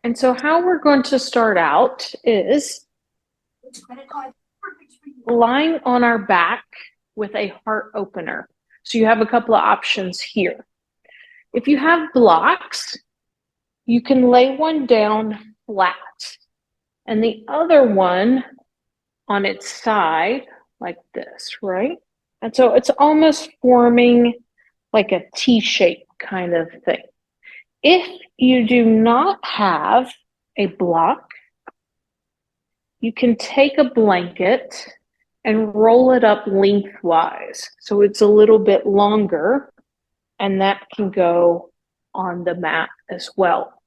And so how we're going to start out is lying on our back with a heart opener. So you have a couple of options here. If you have blocks, you can lay one down flat and the other one on its side like this, right? And so it's almost forming like a T shape kind of thing. If you do not have a block, you can take a blanket and roll it up lengthwise so it's a little bit longer, and that can go on the mat as well.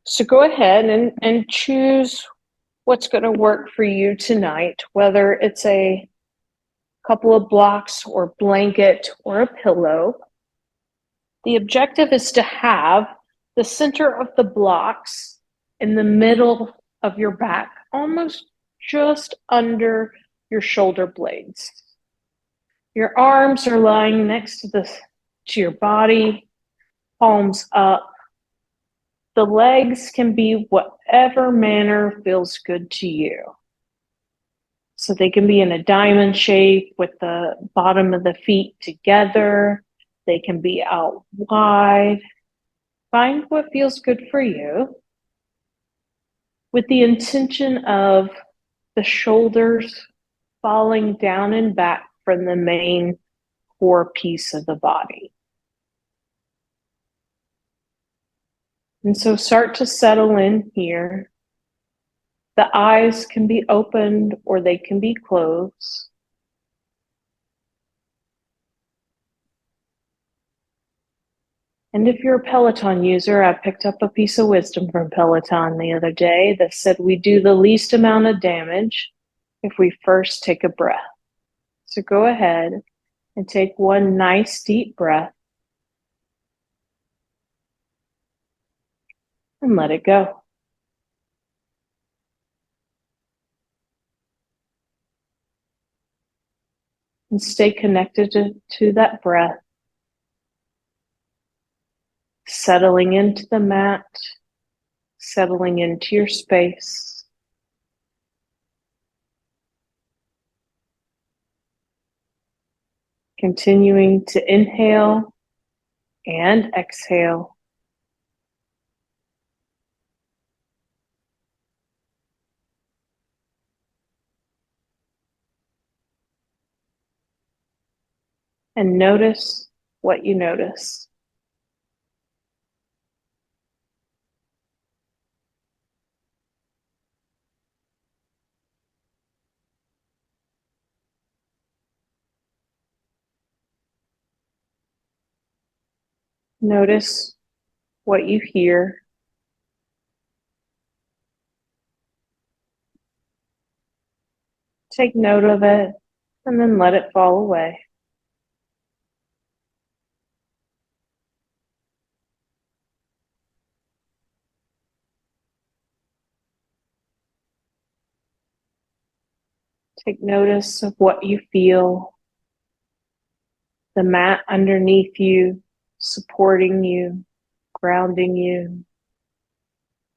So go ahead and choose what's going to work for you tonight, whether it's a couple of blocks or blanket or a pillow. The objective is to have the center of the blocks in the middle of your back, almost just under your shoulder blades. Your arms are lying next to your body, palms up. The legs can be whatever manner feels good to you. So they can be in a diamond shape with the bottom of the feet together. They can be out wide. Find what feels good for you with the intention of the shoulders falling down and back from the main core piece of the body. And so start to settle in here. The eyes can be opened or they can be closed. And if you're a Peloton user, I picked up a piece of wisdom from Peloton the other day that said we do the least amount of damage if we first take a breath. So go ahead and take one nice deep breath and let it go. And stay connected to that breath, settling into the mat, settling into your space. Continuing to inhale and exhale. And notice what you notice. Notice what you hear. Take note of it and then let it fall away. Take notice of what you feel. The mat underneath you, supporting you, grounding you.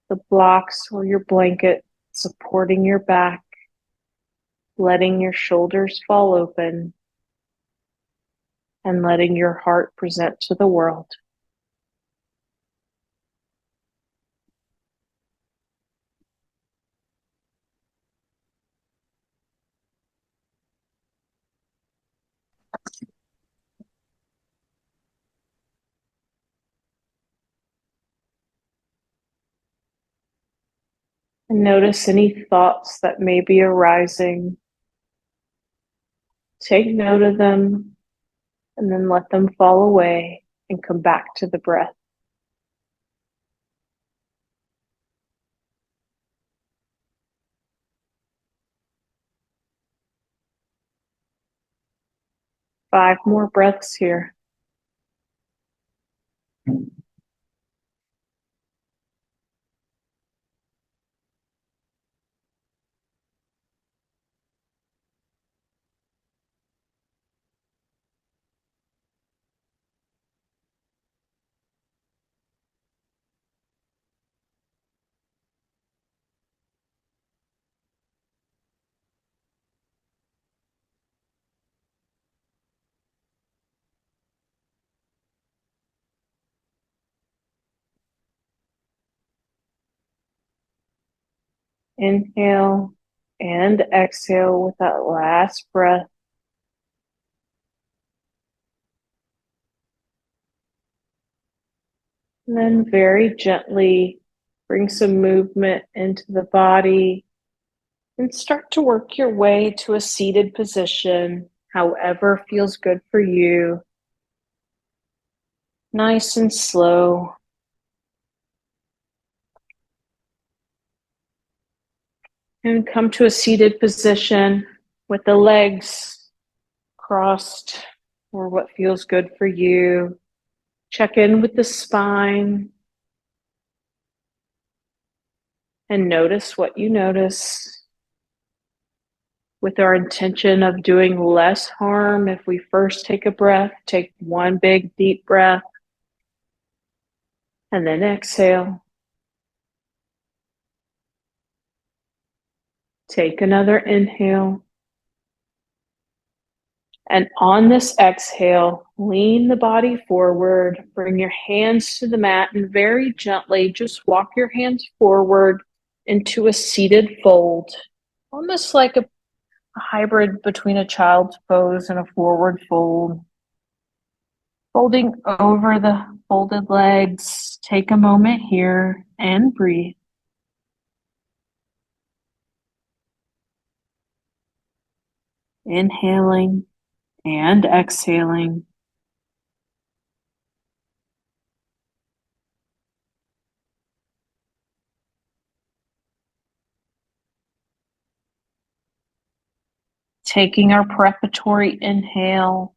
The blocks or your blanket supporting your back, letting your shoulders fall open, and letting your heart present to the world. And notice any thoughts that may be arising. Take note of them and then let them fall away and come back to the breath. Five more breaths here. Inhale and exhale with that last breath. And then very gently bring some movement into the body and start to work your way to a seated position, however feels good for you. Nice and slow. And come to a seated position with the legs crossed or what feels good for you. Check in with the spine and notice what you notice, with our intention of doing less harm. If we first take a breath, take one big deep breath and then exhale. Take another inhale. And on this exhale, lean the body forward, bring your hands to the mat, and very gently just walk your hands forward into a seated fold, almost like a hybrid between a child's pose and a forward fold. Folding over the folded legs, take a moment here and breathe. Inhaling and exhaling. Taking our preparatory inhale.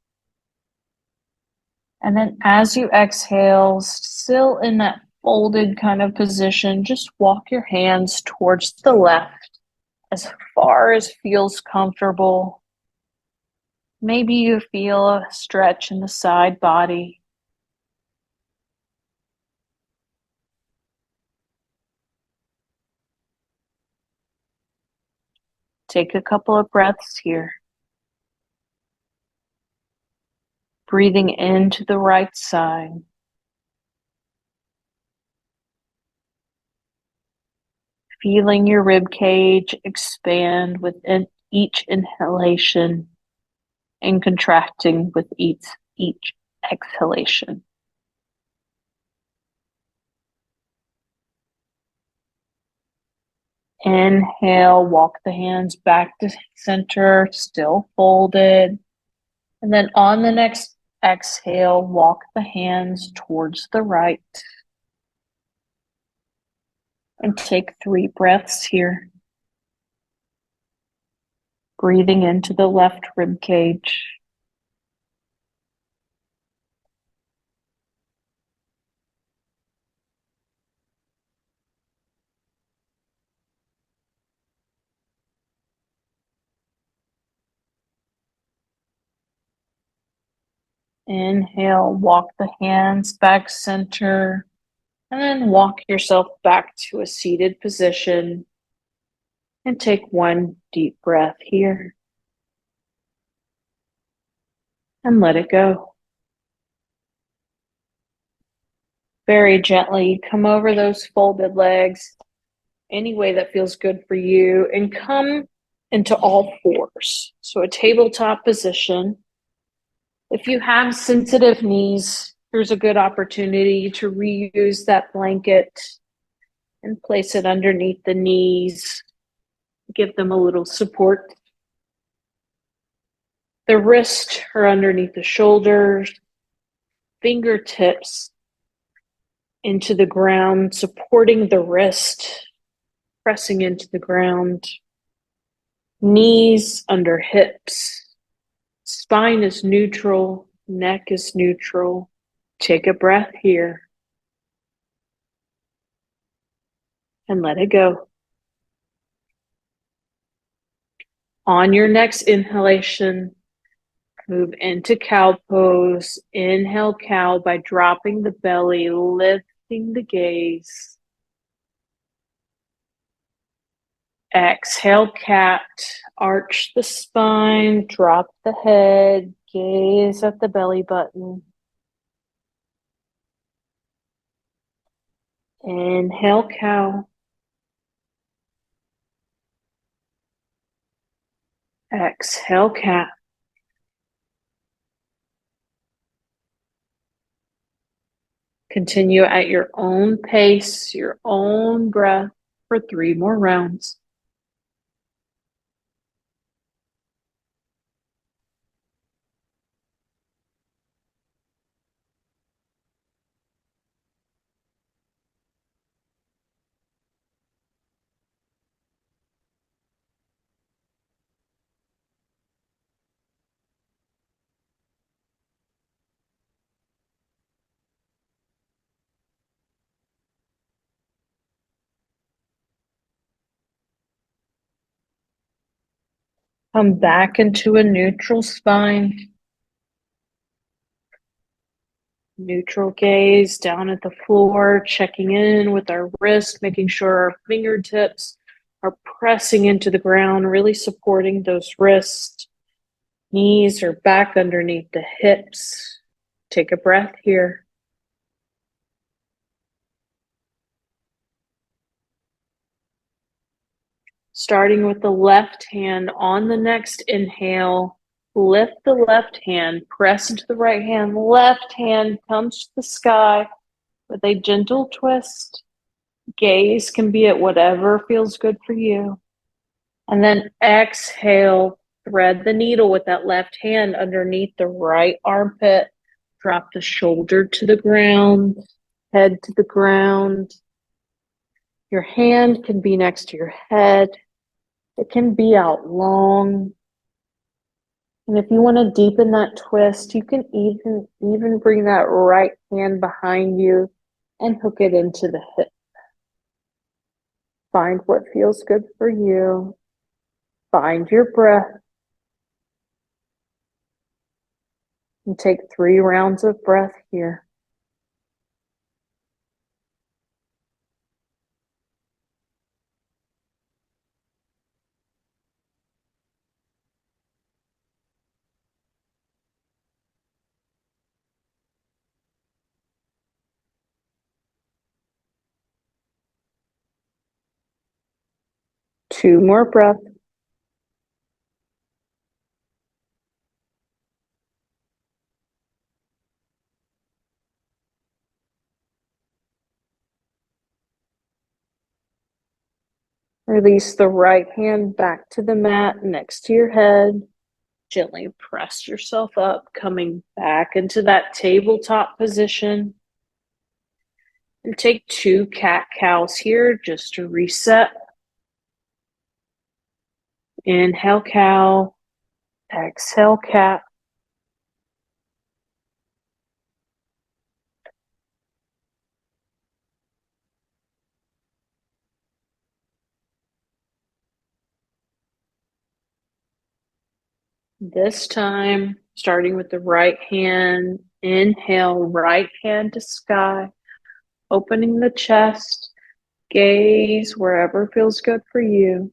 And then as you exhale, still in that folded kind of position, just walk your hands towards the left as far as feels comfortable. Maybe you feel a stretch in the side body. Take a couple of breaths here. Breathing into the right side. Feeling your rib cage expand with each inhalation and contracting with each exhalation. Inhale, walk the hands back to center, still folded. And then on the next exhale, walk the hands towards the right. And take 3 breaths here. Breathing into the left rib cage. Inhale, walk the hands back center, and then walk yourself back to a seated position and take 1 deep breath here and let it go. Very gently come over those folded legs any way that feels good for you and come into all fours. So a tabletop position. If you have sensitive knees, here's a good opportunity to reuse that blanket and place it underneath the knees. Give them a little support. The wrists are underneath the shoulders, fingertips into the ground, supporting the wrist, pressing into the ground. Knees under hips. Spine is neutral, neck is neutral. Take a breath here and let it go. On your next inhalation, move into cow pose. Inhale cow by dropping the belly, lifting the gaze. Exhale cat, arch the spine, drop the head, gaze at the belly button. Inhale cow. Exhale, cat. Continue at your own pace, your own breath for 3 more rounds. Come back into a neutral spine. Neutral gaze down at the floor, checking in with our wrist, making sure our fingertips are pressing into the ground, really supporting those wrists. Knees are back underneath the hips. Take a breath here. Starting with the left hand on the next inhale, lift the left hand, press into the right hand. Left hand comes to the sky with a gentle twist. Gaze can be at whatever feels good for you. And then exhale, thread the needle with that left hand underneath the right armpit. Drop the shoulder to the ground, head to the ground. Your hand can be next to your head. It can be out long. And if you want to deepen that twist, you can even bring that right hand behind you and hook it into the hip. Find what feels good for you. Find your breath. And take 3 rounds of breath here. Two more breaths. Release the right hand back to the mat next to your head. Gently press yourself up, coming back into that tabletop position. And take 2 cat-cows here just to reset. Inhale, cow. Exhale, cat. This time, starting with the right hand. Inhale, right hand to sky. Opening the chest. Gaze wherever feels good for you.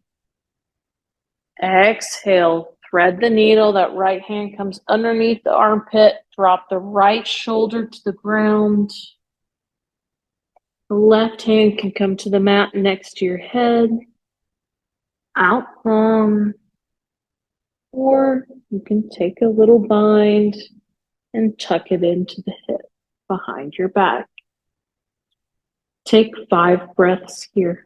Exhale, thread the needle. That right hand comes underneath the armpit. Drop the right shoulder to the ground. The left hand can come to the mat next to your head. Out long. Or you can take a little bind and tuck it into the hip behind your back. Take 5 breaths here.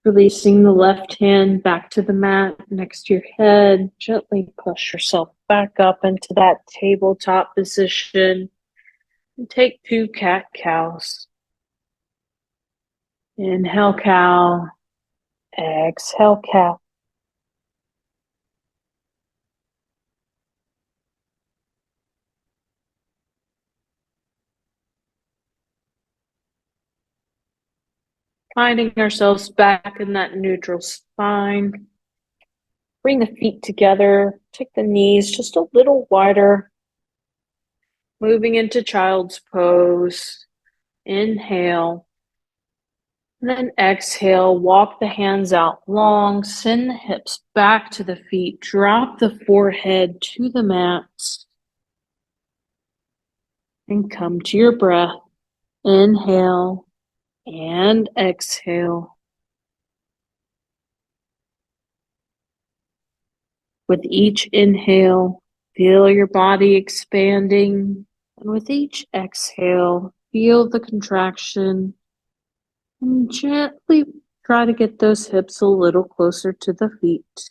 Releasing the left hand back to the mat next to your head. Gently push yourself back up into that tabletop position. And take 2 cat-cows. Inhale, cow. Exhale, cat. Finding ourselves back in that neutral spine. Bring the feet together. Take the knees just a little wider. Moving into child's pose. Inhale. And then exhale, walk the hands out long, send the hips back to the feet, drop the forehead to the mat, and come to your breath. Inhale and exhale. With each inhale, feel your body expanding, and with each exhale, feel the contraction, and gently try to get those hips a little closer to the feet.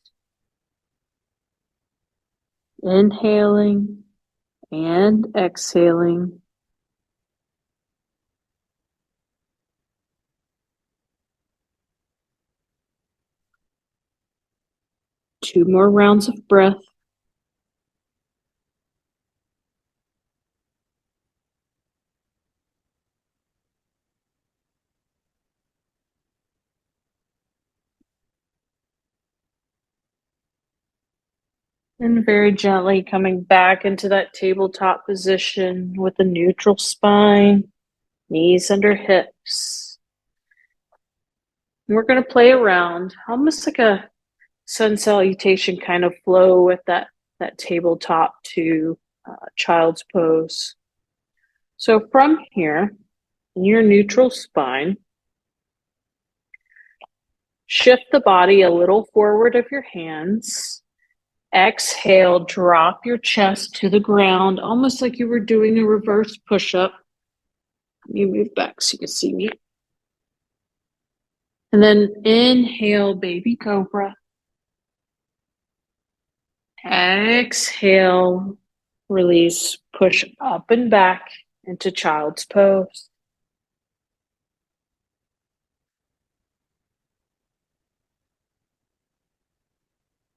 Inhaling and exhaling. Two more rounds of breath. And very gently coming back into that tabletop position with a neutral spine, knees under hips. And we're going to play around, almost like a sun salutation kind of flow with that tabletop to child's pose. So from here, in your neutral spine, shift the body a little forward of your hands. Exhale, drop your chest to the ground, almost like you were doing a reverse push-up. Let me move back so you can see me. And then inhale, baby cobra. Exhale, release, push up and back into child's pose.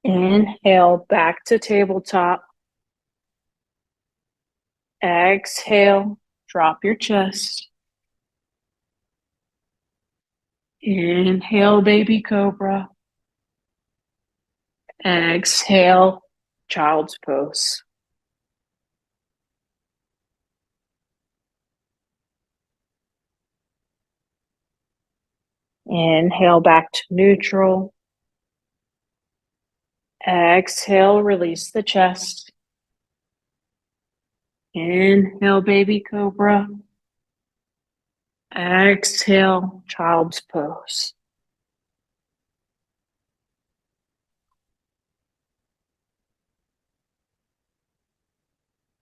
Inhale, back to tabletop. Exhale, drop your chest. Inhale, baby cobra. Exhale, child's pose. Inhale back to neutral. Exhale, release the chest. Inhale, baby cobra. Exhale, child's pose.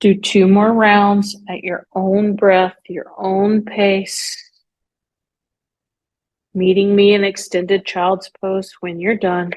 Do two more rounds at your own breath, your own pace. Meeting me in extended child's pose when you're done.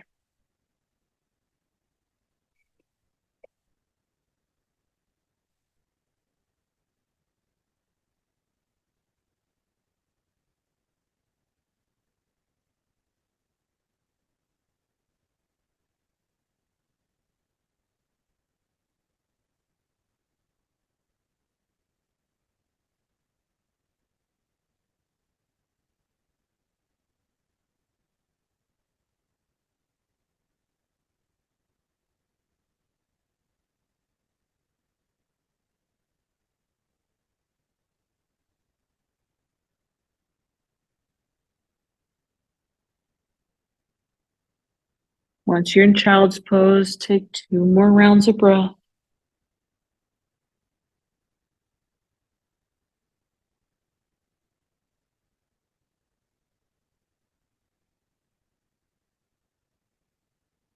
Once you're in child's pose, take two more rounds of breath.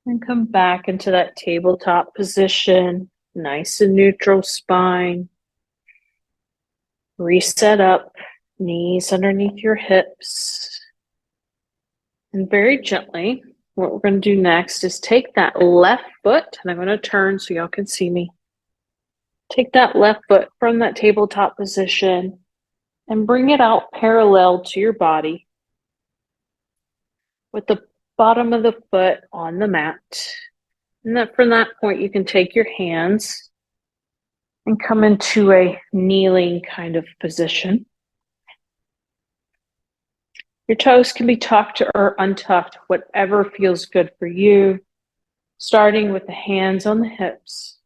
And come back into that tabletop position, nice and neutral spine. Reset up, knees underneath your hips. And very gently, what we're going to do next is take that left foot, and I'm going to turn so y'all can see me. Take that left foot from that tabletop position and bring it out parallel to your body with the bottom of the foot on the mat. And then from that point, you can take your hands and come into a kneeling kind of position. Your toes can be tucked or untucked, whatever feels good for you, starting with the hands on the hips.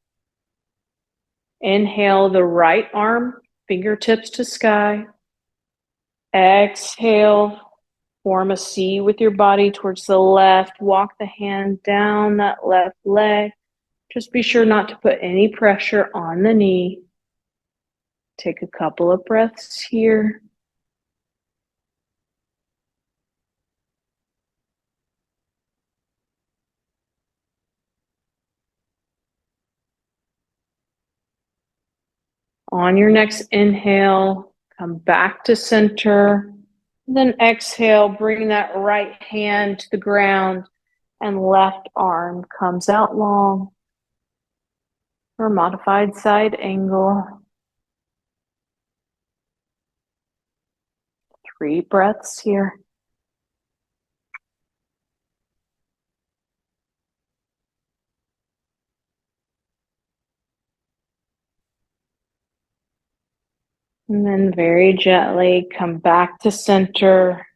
Inhale the right arm, fingertips to sky. Exhale, form a C with your body towards the left. Walk the hand down that left leg. Just be sure not to put any pressure on the knee. Take a couple of breaths here. On your next inhale, come back to center. Then exhale, bring that right hand to the ground and left arm comes out long for a modified side angle. 3 breaths here. And then very gently come back to center.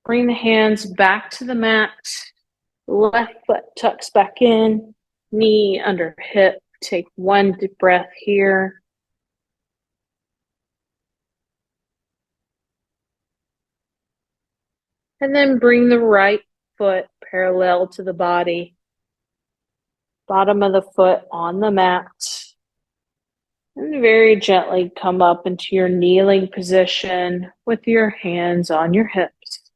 Bring the hands back to the mat. Left foot tucks back in, knee under hip. Take 1 deep breath here. And then bring the right foot parallel to the body. Bottom of the foot on the mat. And very gently come up into your kneeling position with your hands on your hips.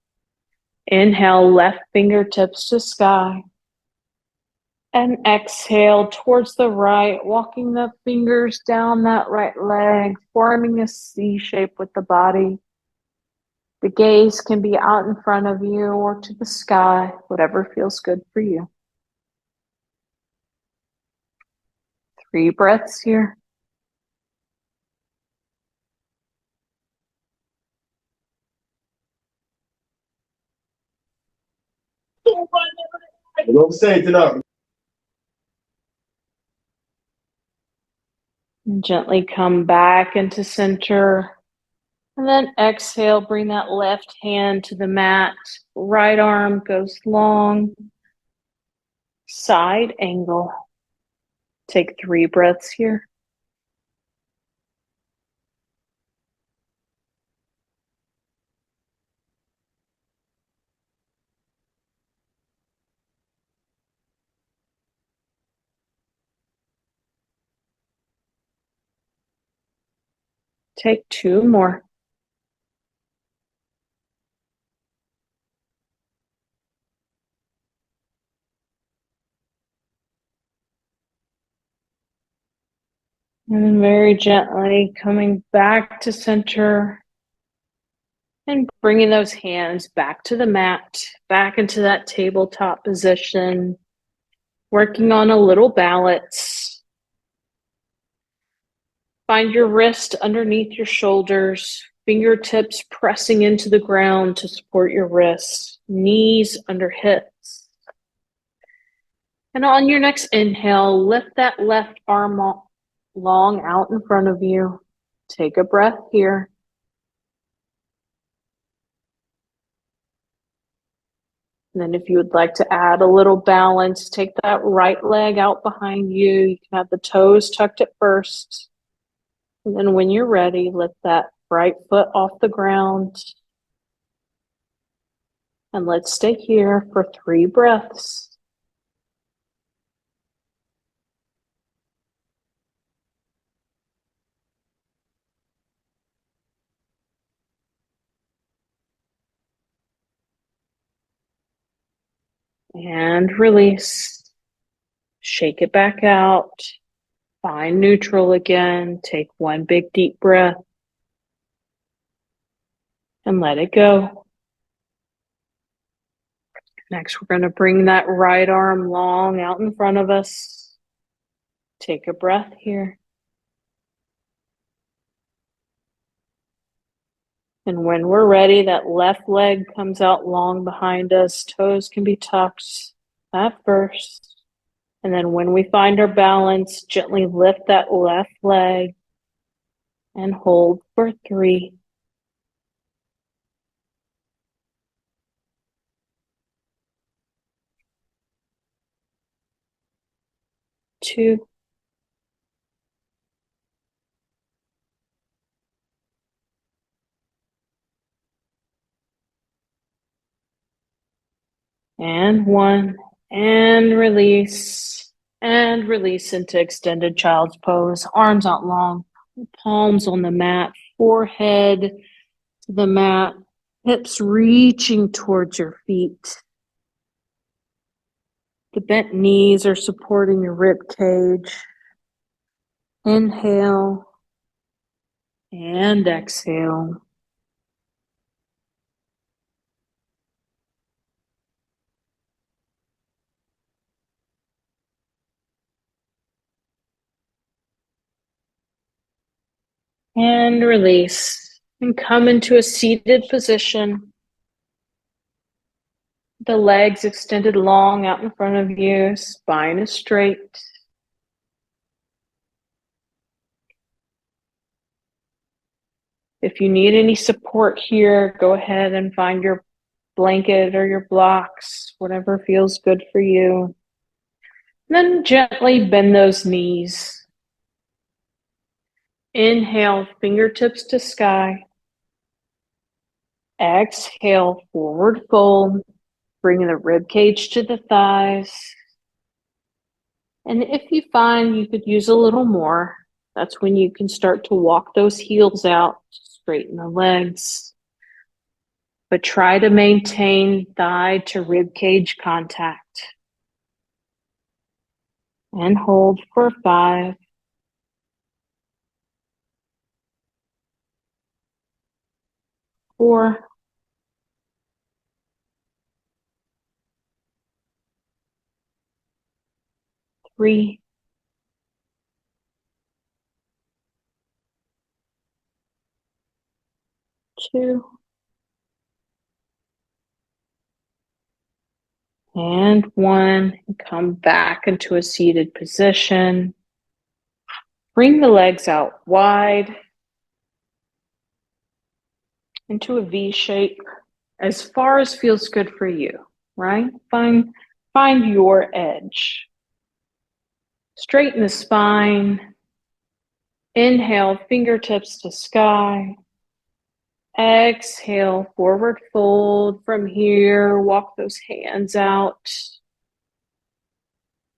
Inhale, left fingertips to sky. And exhale towards the right, walking the fingers down that right leg, forming a C shape with the body. The gaze can be out in front of you or to the sky, whatever feels good for you. 3 breaths here. Don't say it enough. And gently come back into center. And then exhale, bring that left hand to the mat. Right arm goes long. Side angle. Take 3 breaths here. Take 2 more. And then very gently coming back to center and bringing those hands back to the mat, back into that tabletop position, working on a little balance. Find your wrist underneath your shoulders, fingertips pressing into the ground to support your wrists, knees under hips. And on your next inhale, lift that left arm long out in front of you. Take a breath here. And then if you would like to add a little balance, take that right leg out behind you. You can have the toes tucked at first. And then when you're ready, lift that right foot off the ground. And let's stay here for 3 breaths. And release. Shake it back out. Find neutral again. Take 1 big deep breath. And let it go. Next, we're going to bring that right arm long out in front of us. Take a breath here. And when we're ready, that left leg comes out long behind us. Toes can be tucked at first. And then when we find our balance, gently lift that left leg and hold for 3. 2, and 1, and release, and release into extended child's pose. Arms out long, palms on the mat, forehead to the mat, hips reaching towards your feet. The bent knees are supporting your rib cage. Inhale and exhale. And release. And come into a seated position. The legs extended long out in front of you. Spine is straight. If you need any support here, go ahead and find your blanket or your blocks, whatever feels good for you. Then gently bend those knees. Inhale, fingertips to sky. Exhale, forward fold, bringing the rib cage to the thighs. And if you find you could use a little more, that's when you can start to walk those heels out, straighten the legs. But try to maintain thigh to rib cage contact. And hold for 5, 4, 3, 2, and 1. Come back into a seated position. Bring the legs out wide into a V shape as far as feels good for you, right? Find your edge. Straighten the spine. Inhale, fingertips to sky. Exhale, forward fold from here. Walk those hands out.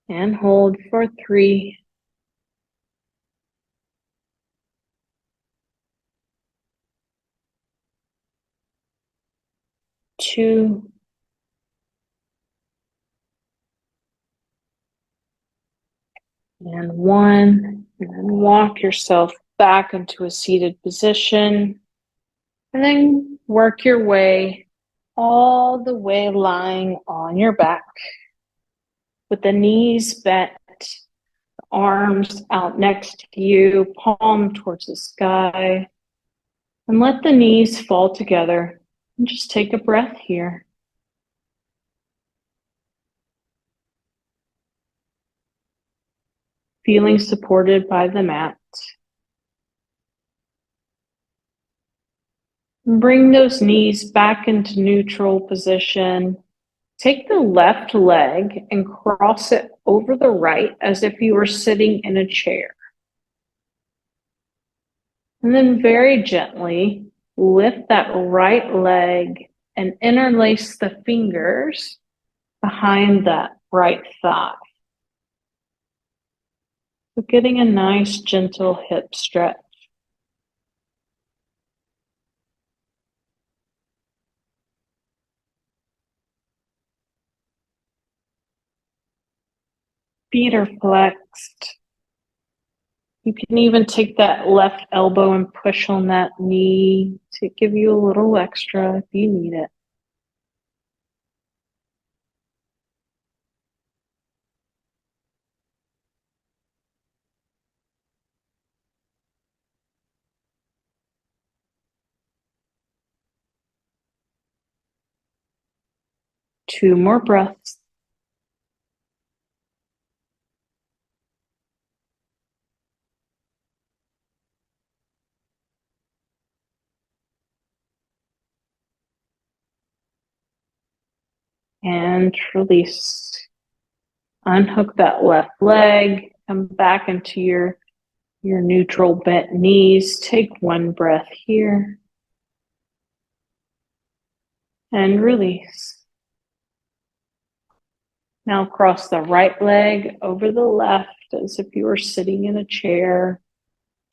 And hold for 3, 2, and 1. And then walk yourself back into a seated position. And then work your way all the way lying on your back with the knees bent, arms out next to you, palm towards the sky. And let the knees fall together. And just take a breath here. Feeling supported by the mat. Bring those knees back into neutral position. Take the left leg and cross it over the right as if you were sitting in a chair. And then very gently lift that right leg and interlace the fingers behind that right thigh. So getting a nice gentle hip stretch. Feet are flexed. You can even take that left elbow and push on that knee to give you a little extra if you need it. Two more breaths. And release. Unhook that left leg. Come back into your neutral bent knees. Take one breath here and release. Now cross the right leg over the left as if you were sitting in a chair.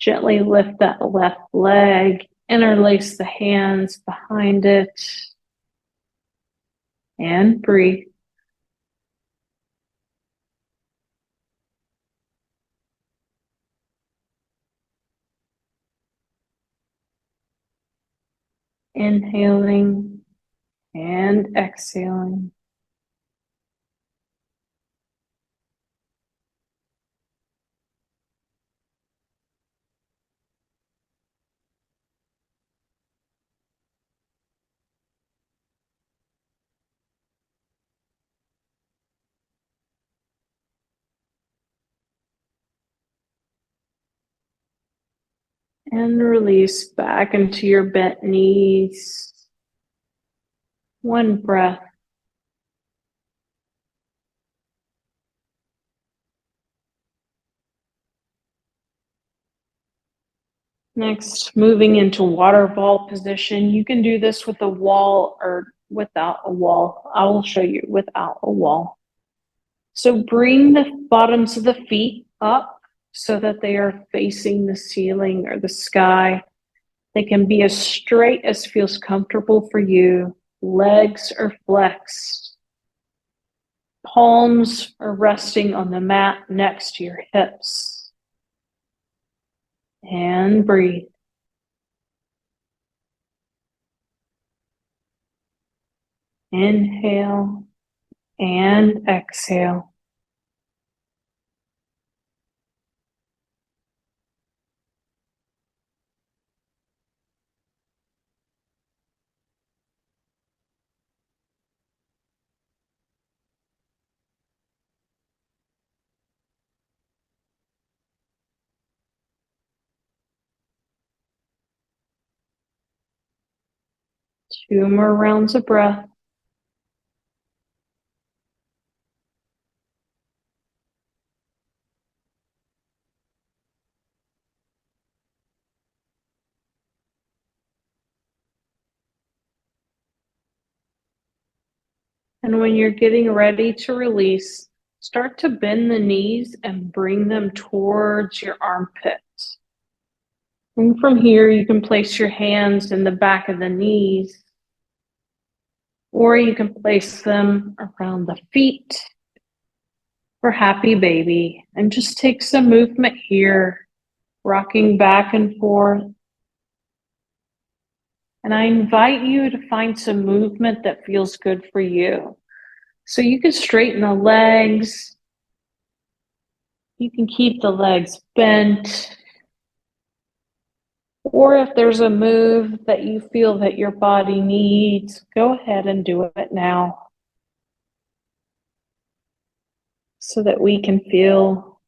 Gently lift that left leg, interlace the hands behind it, and breathe. Inhaling and exhaling. And release back into your bent knees. One breath. Next, moving into waterfall position. You can do this with a wall or without a wall. I will show you without a wall. So bring the bottoms of the feet up so that they are facing the ceiling or the sky. They can be as straight as feels comfortable for you. Legs are flexed. Palms are resting on the mat next to your hips. And breathe. Inhale and exhale. Two more rounds of breath. And when you're getting ready to release, start to bend the knees and bring them towards your armpits. And from here, you can place your hands in the back of the knees, or you can place them around the feet for happy baby. And just take some movement here, rocking back and forth. And I invite you to find some movement that feels good for you. So you can straighten the legs. You can keep the legs bent. Or if there's a move that you feel that your body needs, go ahead and do it now so that we can feel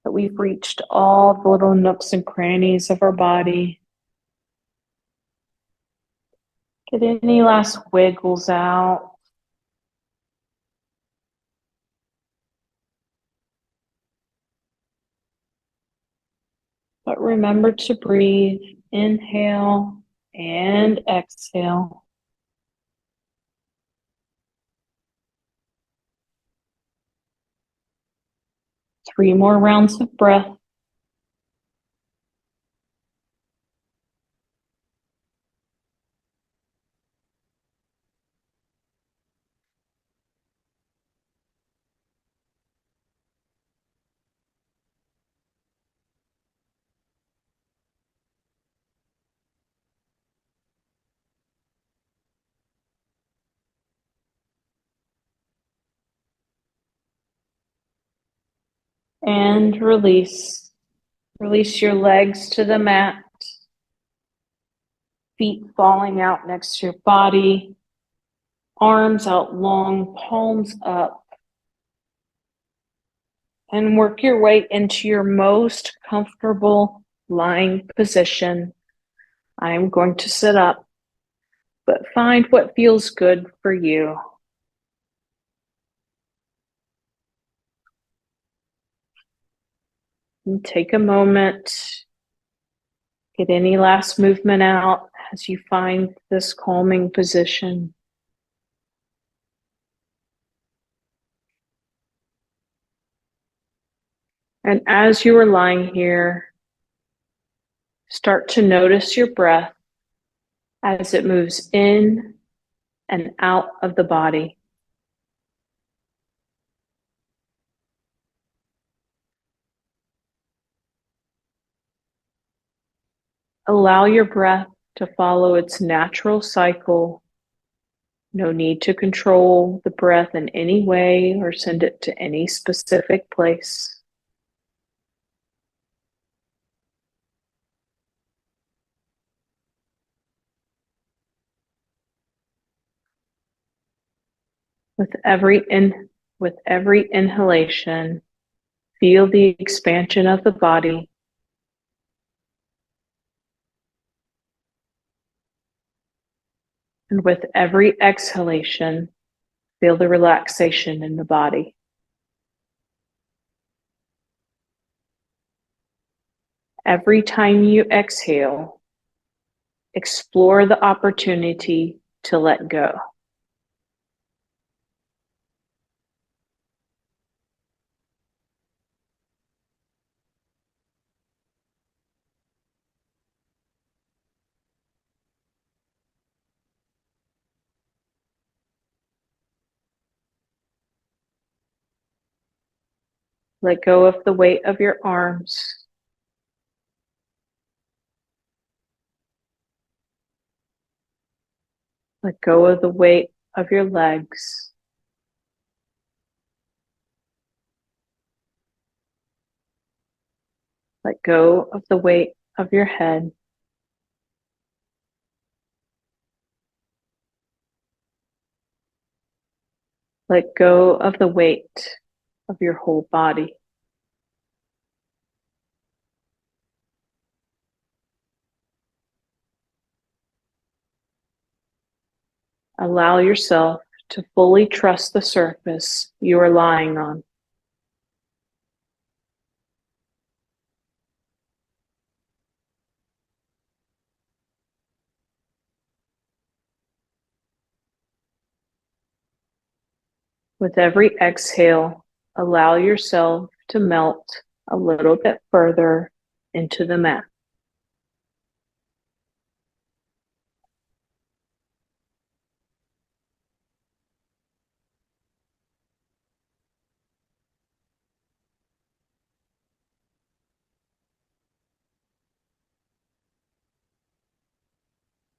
that we've reached all the little nooks and crannies of our body. Get any last wiggles out. But remember to breathe. Inhale and exhale. Three more rounds of breath. And release. Release your legs to the mat. Feet falling out next to your body. Arms out long, palms up. And work your way into your most comfortable lying position. I am going to sit up, but find what feels good for you. And take a moment, get any last movement out as you find this calming position. And as you are lying here, start to notice your breath as it moves in and out of the body. Allow your breath to follow its natural cycle. No need to control the breath in any way or send it to any specific place. With every inhalation, feel the expansion of the body. And with every exhalation, feel the relaxation in the body. Every time you exhale, explore the opportunity to let go. Let go of the weight of your arms. Let go of the weight of your legs. Let go of the weight of your head. Let go of the weight of your whole body. Allow yourself to fully trust the surface you are lying on. With every exhale, allow yourself to melt a little bit further into the mat.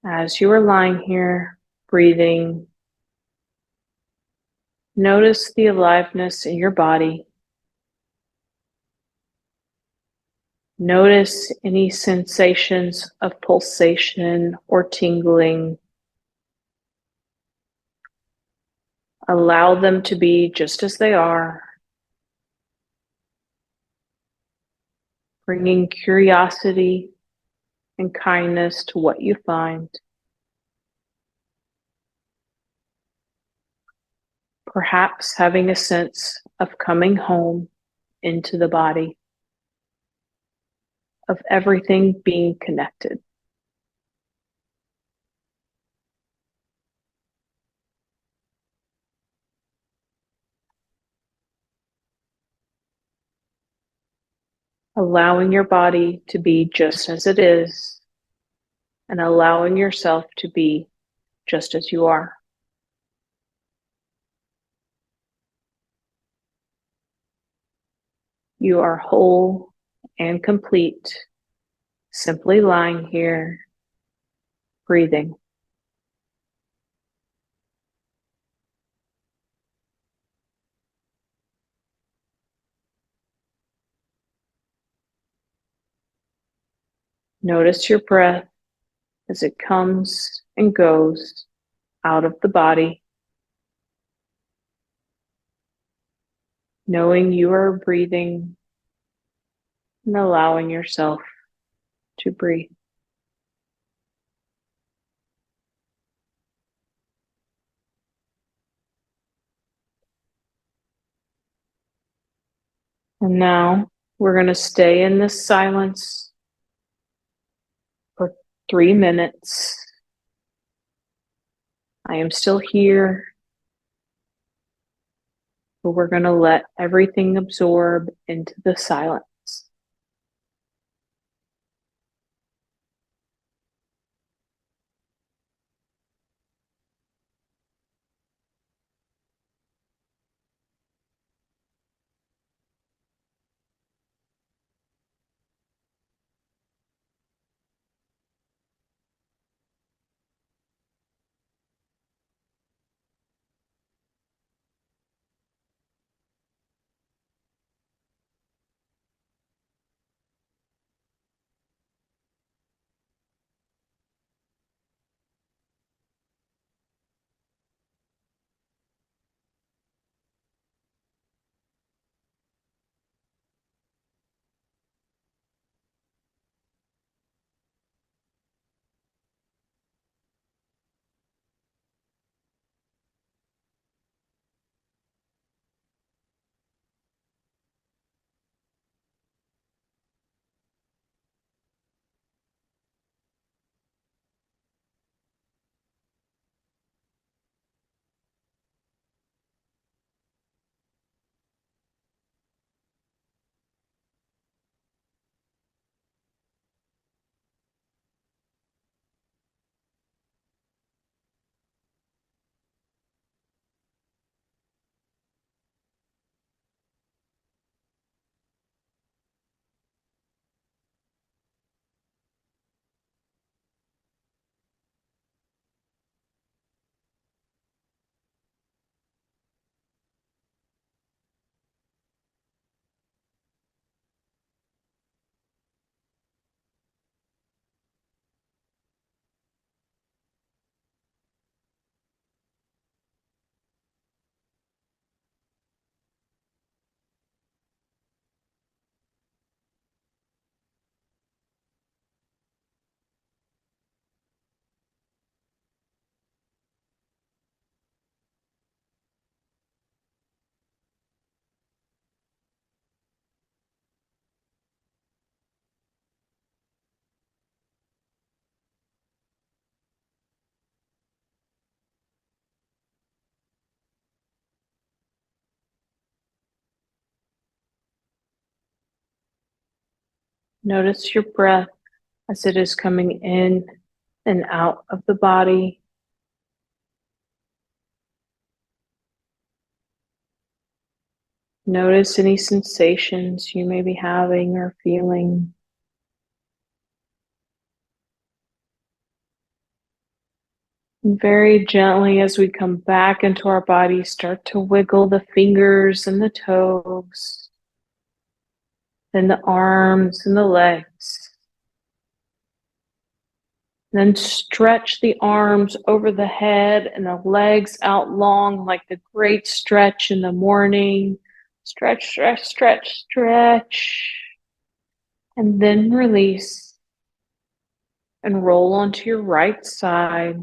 As you are lying here, breathing, notice the aliveness in your body. Notice any sensations of pulsation or tingling. Allow them to be just as they are, bringing curiosity and kindness to what you find. Perhaps having a sense of coming home into the body, of everything being connected. Allowing your body to be just as it is, and allowing yourself to be just as you are. You are whole and complete, simply lying here, breathing. Notice your breath as it comes and goes out of the body, knowing you are breathing and allowing yourself to breathe. And now We're going to stay in this silence for 3 minutes. I am still here, but we're going to let everything absorb into the silence. Notice your breath as it is coming in and out of the body. Notice any sensations you may be having or feeling. And very gently, as we come back into our body, start to wiggle the fingers and the toes, then the arms and the legs. Then stretch the arms over the head and the legs out long like the great stretch in the morning. Stretch, stretch, stretch, stretch. And then release and roll onto your right side.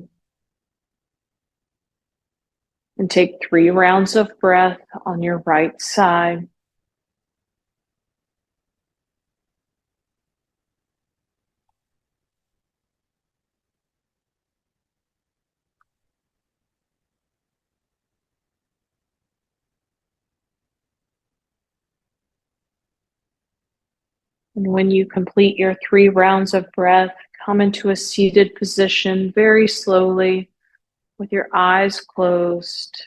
And take 3 rounds of breath on your right side. And when you complete your 3 rounds of breath, come into a seated position very slowly with your eyes closed.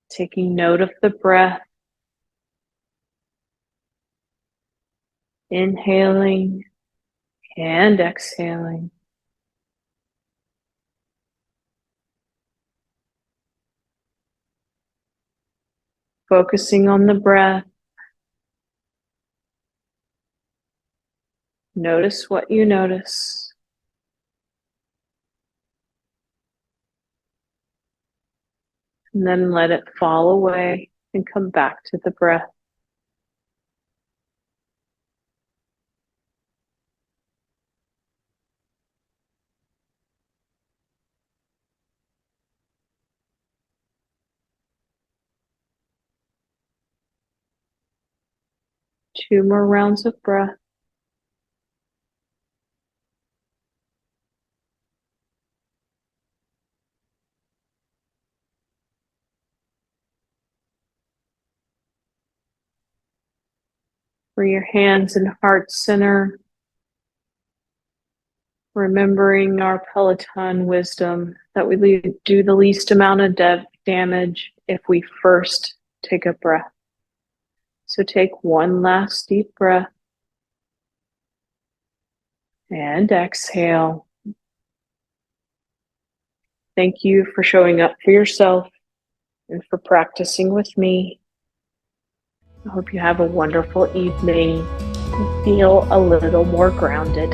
Taking note of the breath, inhaling and exhaling. Focusing on the breath. Notice what you notice. And then let it fall away and come back to the breath. 2 more rounds of breath. For your hands and heart center, remembering our Peloton wisdom that we do the least amount of damage if we first take a breath. So take one last deep breath and exhale. Thank you for showing up for yourself and for practicing with me. I hope you have a wonderful evening and feel a little more grounded.